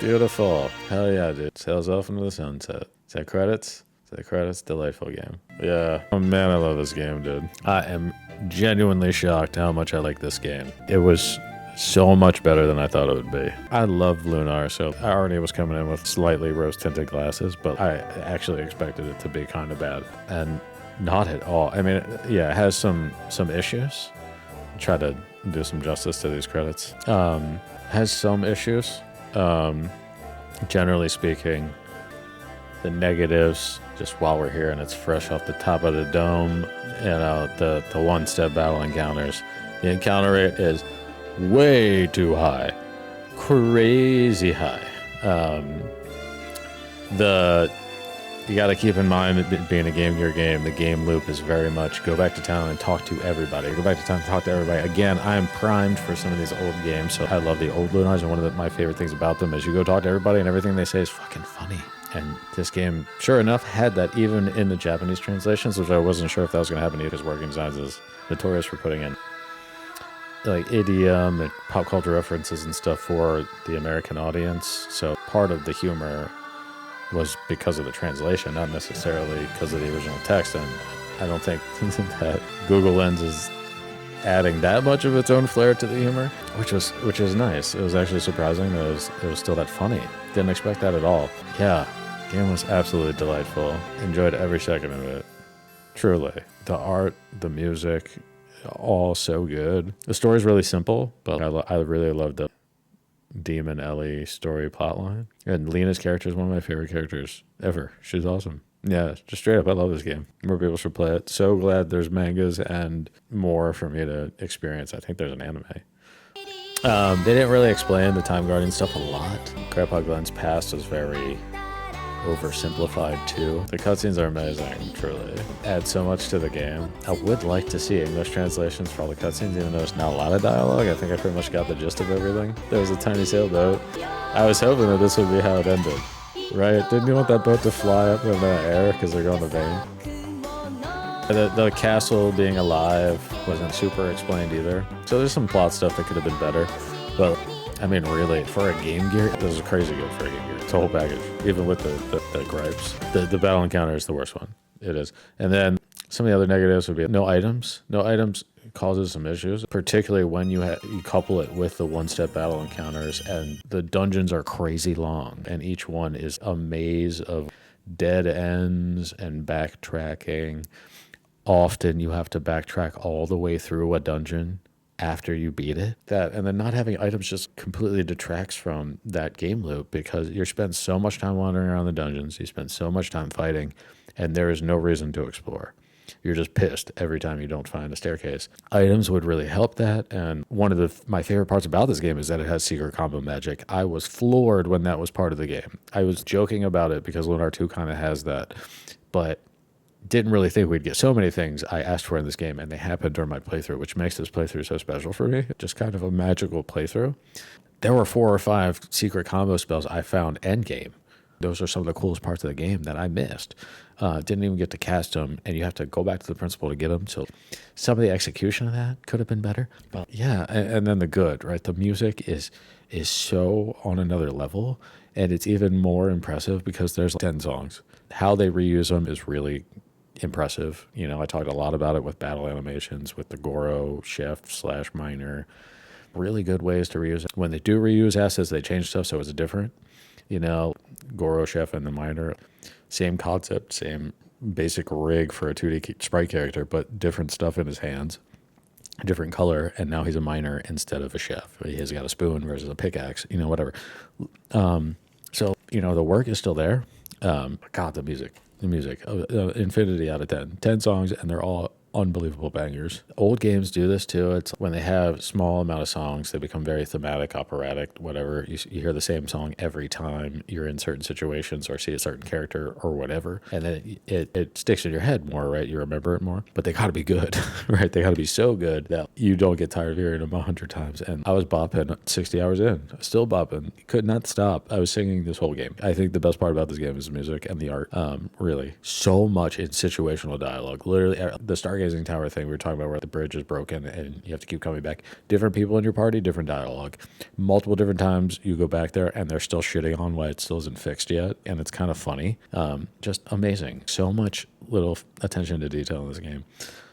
Beautiful. Hell yeah, dude. Sails off into the sunset. Is that credits? Is that credits? Delightful game. Yeah. Oh man, I love this game, dude. I am genuinely shocked how much I like this game. It was so much better than I thought it would be. I love Lunar, so I already was coming in with slightly rose-tinted glasses, but I actually expected it to be kind of bad. And not at all. I mean, yeah, it has some issues. Try to do some justice to these credits. Has some issues. Generally speaking, the negatives, just while we're here and it's fresh off the top of the dome, the one-step battle encounters. The encounter rate is way too high. Crazy high. You got to keep in mind, it being a Game Gear game, the game loop is very much go back to town and talk to everybody. Go back to town and talk to everybody. Again, I am primed for some of these old games, so I love the old Lunars, and one of my favorite things about them is you go talk to everybody and everything they say is fucking funny. And this game, sure enough, had that even in the Japanese translations, which I wasn't sure if that was going to happen either, because Working Designs is notorious for putting in like idiom and pop culture references and stuff for the American audience. So part of the humor was because of the translation, not necessarily because of the original text. And I don't think that Google Lens is adding that much of its own flair to the humor, which is nice. It was actually surprising that it was still that funny. Didn't expect that at all. Yeah, game was absolutely delightful. Enjoyed every second of it. Truly. The art, the music, all so good. The story's really simple, but I really loved the Demon Ellie story plotline. And Lena's character is one of my favorite characters ever. She's awesome. Yeah, just straight up, I love this game. More people should play it. So glad there's mangas and more for me to experience. I think there's an anime. They didn't really explain the Time Guardian stuff a lot. Grandpa Glenn's past is very oversimplified too. The cutscenes are amazing, truly. Add so much to the game. I would like to see English translations for all the cutscenes, even though there's not a lot of dialogue. I think I pretty much got the gist of everything. There was a tiny sailboat. I was hoping that this would be how it ended. Right? Didn't you want that boat to fly up in the air because they're going to vein? The castle being alive wasn't super explained either. So there's some plot stuff that could have been better. But, I mean, really, for a Game Gear, this is crazy good for a Game Gear. It's a whole package, even with the gripes. The battle encounter is the worst one. It is. And then some of the other negatives would be no items. No items causes some issues, particularly when you couple it with the one-step battle encounters, and the dungeons are crazy long, and each one is a maze of dead ends and backtracking. Often you have to backtrack all the way through a dungeon after you beat it. And then not having items just completely detracts from that game loop, because you spend so much time wandering around the dungeons, you spend so much time fighting, and there is no reason to explore. You're just pissed every time you don't find a staircase. Items would really help that, and one of my favorite parts about this game is that it has secret combo magic. I was floored when that was part of the game. I was joking about it because Lunar 2 kind of has that, but didn't really think we'd get so many things I asked for in this game, and they happened during my playthrough, which makes this playthrough so special for me. Just kind of a magical playthrough. There were 4 or 5 secret combo spells I found endgame. Those are some of the coolest parts of the game that I missed. Didn't even get to cast them, and you have to go back to the principal to get them. So some of the execution of that could have been better. But yeah, and then the good, right? The music is so on another level, and it's even more impressive because there's 10 songs. How they reuse them is really impressive. I talked a lot about it with battle animations, with the Goro, chef / miner. Really good ways to reuse it. When they do reuse assets, they change stuff so it's different. Goro, chef, and the miner, same concept, same basic rig for a 2D sprite character, but different stuff in his hands, a different color, and now he's a miner instead of a chef. He's got a spoon versus a pickaxe, whatever. So the work is still there. God, the music, infinity out of 10. 10 songs, and they're all unbelievable bangers. Old games do this too. It's when they have small amount of songs, they become very thematic, operatic, whatever. You hear the same song every time you're in certain situations or see a certain character or whatever, and then it sticks in your head more, right? You remember it more, but they gotta be good, right? They gotta be so good that you don't get tired of hearing them 100 times. And I was bopping 60 hours in, still bopping, could not stop. I was singing this whole game. I think the best part about this game is the music and the art. Really, so much in situational dialogue. Literally, the Stargate amazing tower thing we were talking about where the bridge is broken and you have to keep coming back. Different people in your party, different dialogue. Multiple different times you go back there and they're still shitting on why it still isn't fixed yet. And it's kind of funny. Just amazing. So much little attention to detail in this game.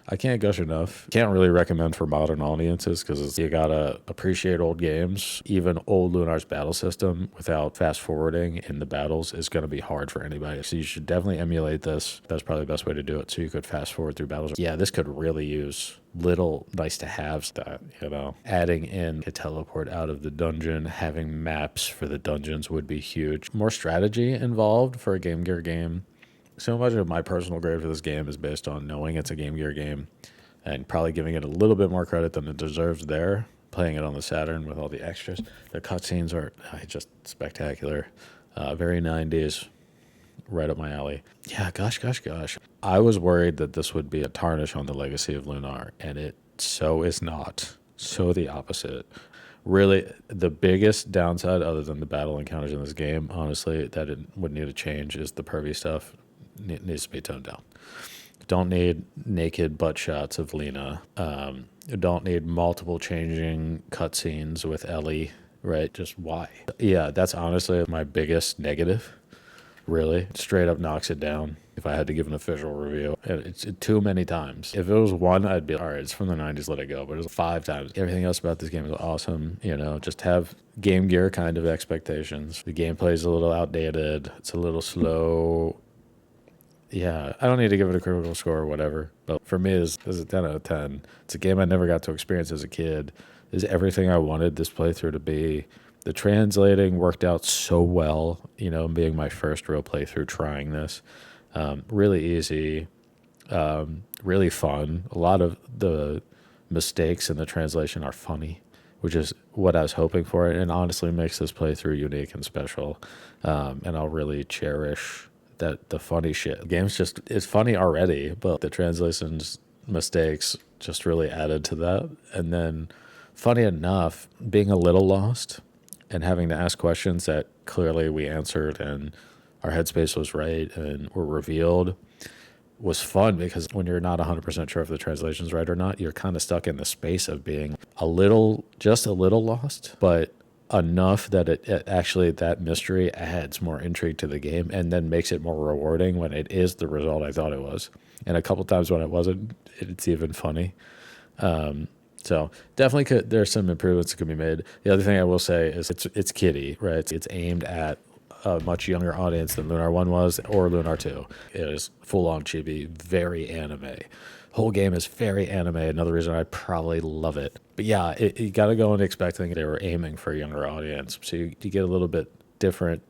I can't gush enough. Can't really recommend for modern audiences because you gotta appreciate old games. Even old Lunar's battle system without fast forwarding in the battles is gonna be hard for anybody. So you should definitely emulate this. That's probably the best way to do it. So you could fast forward through battles. Yeah, this could really use little nice to haves that, adding in a teleport out of the dungeon, having maps for the dungeons would be huge. More strategy involved for a Game Gear game. So much of my personal grade for this game is based on knowing it's a Game Gear game and probably giving it a little bit more credit than it deserves there, playing it on the Saturn with all the extras. The cutscenes are just spectacular. Very 90s, right up my alley. Yeah, gosh. I was worried that this would be a tarnish on the legacy of Lunar, and it so is not. So the opposite. Really, the biggest downside, other than the battle encounters in this game, honestly, that it would need to change is the pervy stuff. It needs to be toned down. Don't need naked butt shots of Lena. Don't need multiple changing cutscenes with Ellie, right? Just why? Yeah, that's honestly my biggest negative. Really, straight up knocks it down. If I had to give an official review, it's too many times. If it was one, I'd be all right. It's from the 90s, let it go. But it was 5 times. Everything else about this game is awesome. Just have Game Gear kind of expectations. The gameplay is a little outdated. It's a little slow. Yeah, I don't need to give it a critical score or whatever. But for me, this is a 10 out of 10. It's a game I never got to experience as a kid. It's everything I wanted this playthrough to be. The translating worked out so well, being my first real playthrough trying this. Really easy, really fun. A lot of the mistakes in the translation are funny, which is what I was hoping for. And honestly makes this playthrough unique and special. And I'll really cherish the funny shit. The game's it's funny already, but the translation's mistakes just really added to that. And then, funny enough, being a little lost and having to ask questions that clearly we answered and our headspace was right and were revealed was fun, because when you're not 100% sure if the translation's right or not, you're kind of stuck in the space of being just a little lost, but enough that it actually, that mystery adds more intrigue to the game and then makes it more rewarding when it is the result I thought it was. And a couple times when it wasn't, it's even funny. So definitely there's some improvements that could be made. The other thing I will say is it's kiddie, right? It's aimed at a much younger audience than Lunar 1 was or Lunar 2. It is full-on chibi, very anime. Whole game is very anime. Another reason I probably love it. But yeah, you got to go in expecting they were aiming for a younger audience. So you get a little bit different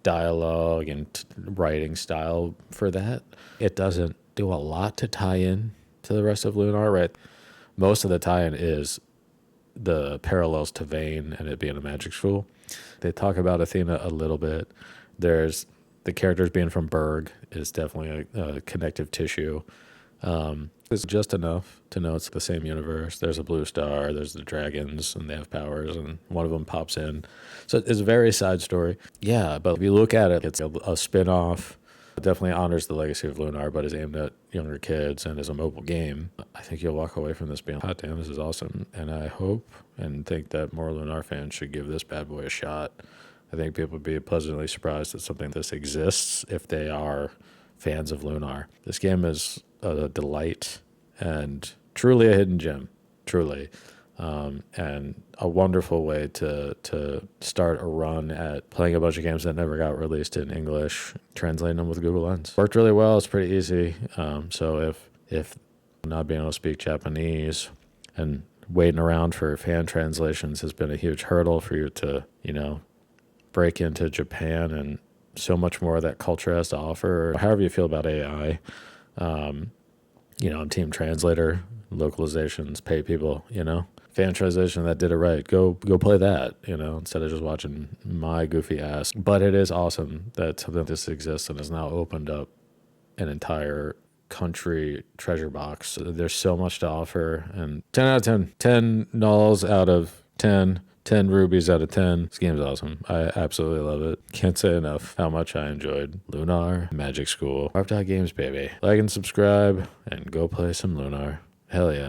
dialogue and writing style for that. It doesn't do a lot to tie in to the rest of Lunar, right? Most of the tie-in is the parallels to Vane and it being a magic school. They talk about Athena a little bit. There's the characters being from Berg is definitely a connective tissue. It's just enough to know it's the same universe. There's a blue star, there's the dragons, and they have powers, and one of them pops in. So it's a very side story. Yeah, but if you look at it, it's a spin-off. It definitely honors the legacy of Lunar, but is aimed at younger kids and is a mobile game. I think you'll walk away from this being, hot damn, this is awesome. And I hope and think that more Lunar fans should give this bad boy a shot. I think people would be pleasantly surprised that something like this exists if they are fans of Lunar. This game is a delight and truly a hidden gem, truly. And a wonderful way to start a run at playing a bunch of games that never got released in English, translating them with Google Lens. Worked really well. It's pretty easy. So if not being able to speak Japanese and waiting around for fan translations has been a huge hurdle for you to, break into Japan and so much more that culture has to offer, or however you feel about AI. I'm team translator, localizations, pay people, fan translation that did it right. Go play that, instead of just watching my goofy ass. But it is awesome that something like this exists and has now opened up an entire country treasure box. There's so much to offer, and 10 out of 10, 10 nulls out of 10 10 rubies out of 10. This game's awesome. I absolutely love it. Can't say enough how much I enjoyed Lunar Magic School. Harpdog Games, baby. Like and subscribe and go play some Lunar. Hell yeah.